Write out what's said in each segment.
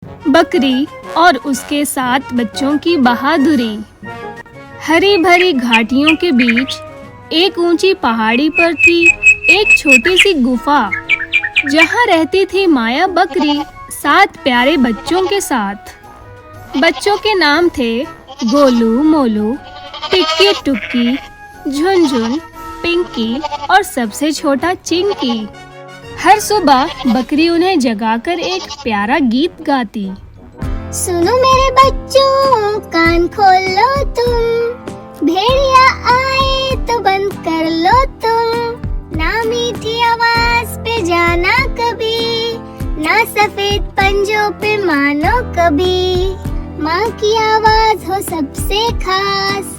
बकरी और उसके 7 बच्चों की बहादुरी। हरी भरी घाटियों के बीच एक ऊंची पहाड़ी पर थी एक छोटी सी गुफा, जहां रहती थी माया बकरी 7 प्यारे बच्चों के साथ। बच्चों के नाम थे गोलू, मोलू, टिक्की टुक्की, झुनझुन, पिंकी और सबसे छोटा चिंकी। हर सुबह बकरी उन्हें जगाकर एक प्यारा गीत गाती। सुनो मेरे बच्चों, कान खोल लो तुम, भेड़िया आए तो बंद कर लो तुम। ना मीठी आवाज पे जाना कभी, ना सफेद पंजों पे मानो कभी। माँ की आवाज हो सबसे खास,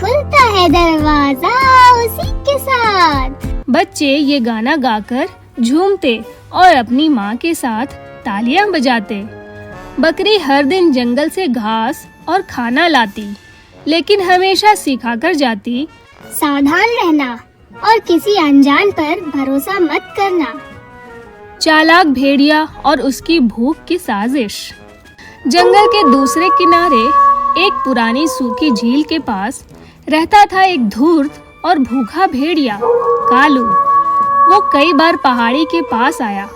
खुलता है दरवाजा उसी के साथ। बच्चे ये गाना गाकर झूमते और अपनी माँ के साथ तालियां बजाते। बकरी हर दिन जंगल से घास और खाना लाती, लेकिन हमेशा सिखाकर जाती, सावधान रहना और किसी अनजान पर भरोसा मत करना। चालाक भेड़िया और उसकी भूख की साजिश। जंगल के दूसरे किनारे एक पुरानी सूखी झील के पास रहता था एक धूर्त और भूखा भेड़िया, कालू। वो कई बार पहाड़ी के पास आया,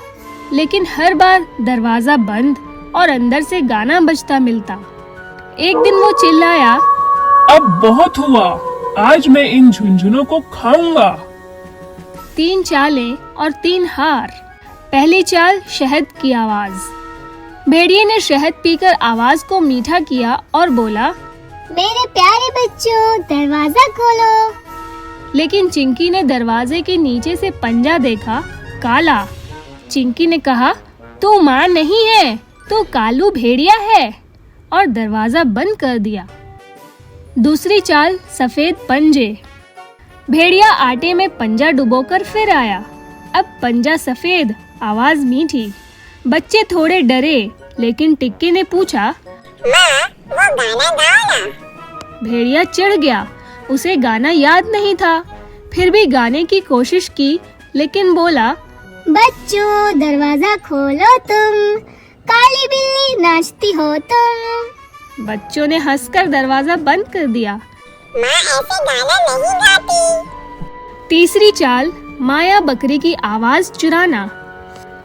लेकिन हर बार दरवाजा बंद और अंदर से गाना बजता मिलता। एक दिन वो चिल्लाया, अब बहुत हुआ, आज मैं इन झुनझुनों को खाऊंगा। 3 चालें और 3 हार। पहली चाल शहद की आवाज। भेड़िए ने शहद पीकर आवाज को मीठा किया और बोला, मेरे प्यारे बच्चों, दरवाजा खोलो। लेकिन चिंकी ने दरवाजे के नीचे से पंजा देखा, काला। चिंकी ने कहा, तू माँ नहीं है, तू कालू भेड़िया है, और दरवाजा बंद कर दिया। दूसरी चाल सफेद पंजे। भेड़िया आटे में पंजा डुबोकर फिर आया। अब पंजा सफेद, आवाज मीठी। बच्चे थोड़े डरे, लेकिन टिक्की ने पूछा, माँ, वो गाना गाओ ना। भेड़िया चिढ़ गया, उसे गाना याद नहीं था। फिर भी गाने की कोशिश की, लेकिन बोला, बच्चों दरवाजा खोलो तुम, काली बिल्ली नाचती हो तुम। बच्चों ने हंसकर दरवाजा बंद कर दिया। माँ ऐसे गाना नहीं गाती। तीसरी चाल माया बकरी की आवाज चुराना।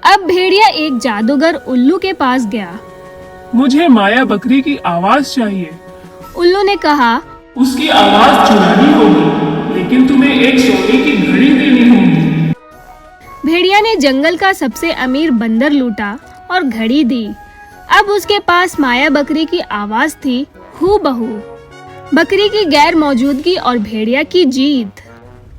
अब भेड़िया एक जादूगर उल्लू के पास गया। मुझे माया बकरी की आवाज चाहिए। उल्लू ने कहा, उसकी आवाज चुरानी होगी, लेकिन तुम्हें एक सोने की घड़ी देनी होगी। भेड़िया ने जंगल का सबसे अमीर बंदर लूटा और घड़ी दी। अब उसके पास माया बकरी की आवाज थी, हूबहू। बकरी की गैर मौजूदगी और भेड़िया की जीत।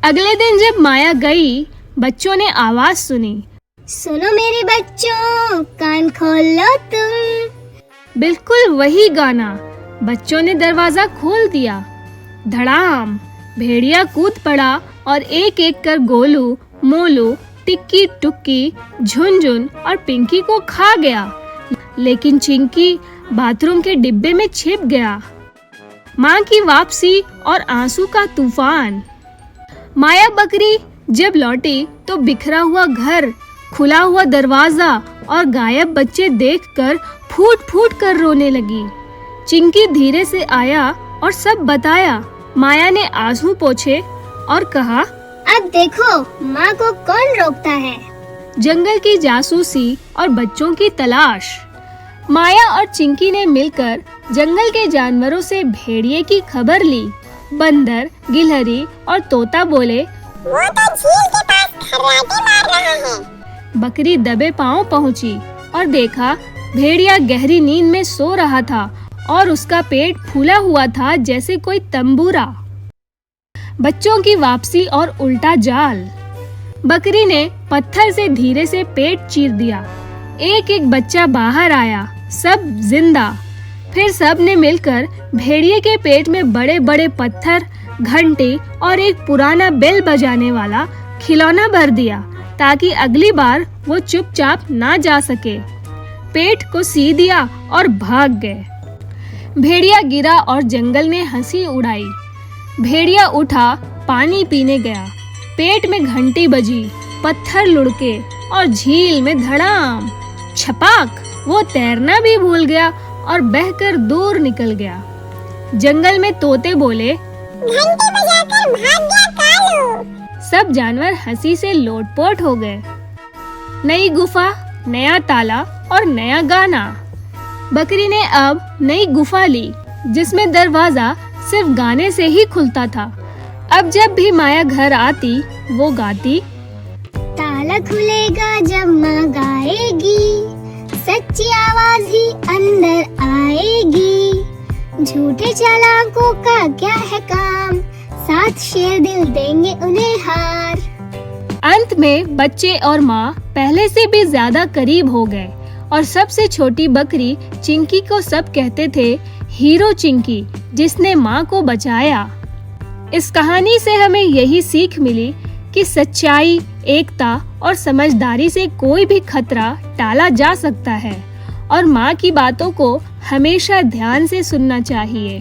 अगले दिन जब माया गई, बच्चों ने आवाज सुनी, सुनो मेरे बच्चों, कान खोल लो तुम। बिल्कुल वही गाना। बच्चों ने दरवाजा खोल दिया। धड़ाम, भेड़िया कूद पड़ा और एक एक कर गोलू, मोलू, टिक्की टुक्की, झुनझुन और पिंकी को खा गया। लेकिन चिंकी बाथरूम के डिब्बे में छिप गया। माँ की वापसी और आंसू का तूफान। माया बकरी जब लौटी तो बिखरा हुआ घर, खुला हुआ दरवाजा और गायब बच्चे देखकर फूट फूट कर रोने लगी। चिंकी धीरे से आया और सब बताया। माया ने आंसू पोंछे और कहा, अब देखो माँ को कौन रोकता है। जंगल की जासूसी और बच्चों की तलाश। माया और चिंकी ने मिलकर जंगल के जानवरों से भेड़िए की खबर ली। बंदर, गिलहरी और तोता बोले, वो तो झील के पास खर्राटे मार रहा है। बकरी दबे पांव पहुंची और देखा भेड़िया गहरी नींद में सो रहा था और उसका पेट फूला हुआ था जैसे कोई तंबूरा। बच्चों की वापसी और उल्टा जाल। बकरी ने पत्थर से धीरे से पेट चीर दिया। एक एक बच्चा बाहर आया, सब जिंदा। फिर सब ने मिलकर भेड़िए के पेट में बड़े बड़े पत्थर, घंटी और एक पुराना बेल बजाने वाला खिलौना भर दिया, ताकि अगली बार वो चुपचाप ना जा सके। पेट को सी दिया और भाग गए। भेड़िया गिरा और जंगल ने हंसी उड़ाई। भेड़िया उठा, पानी पीने गया। पेट में घंटी बजी, पत्थर लुढ़के और झील में धड़ाम, छपाक। वो तैरना भी भूल गया और बहकर दूर निकल गया। जंगल में तोते बोले, घंटी बजाकर भाग गया कालू। सब जानवर हंसी से लोटपोट हो गए। नई गुफा, नया ताला और नया गाना। बकरी ने अब नई गुफा ली, जिसमें दरवाजा सिर्फ गाने से ही खुलता था। अब जब भी माया घर आती, वो गाती, ताला खुलेगा जब माँ गाएगी, सच्ची आवाज ही अंदर आएगी। झूठे चालाकों का क्या है काम, 7 शेर दिल देंगे उन्हें हार। अंत में बच्चे और माँ पहले से भी ज्यादा करीब हो गए और सबसे छोटी बकरी चिंकी को सब कहते थे हीरो चिंकी, जिसने माँ को बचाया। इस कहानी से हमें यही सीख मिली कि सच्चाई, एकता और समझदारी से कोई भी खतरा टाला जा सकता है और माँ की बातों को हमेशा ध्यान से सुनना चाहिए।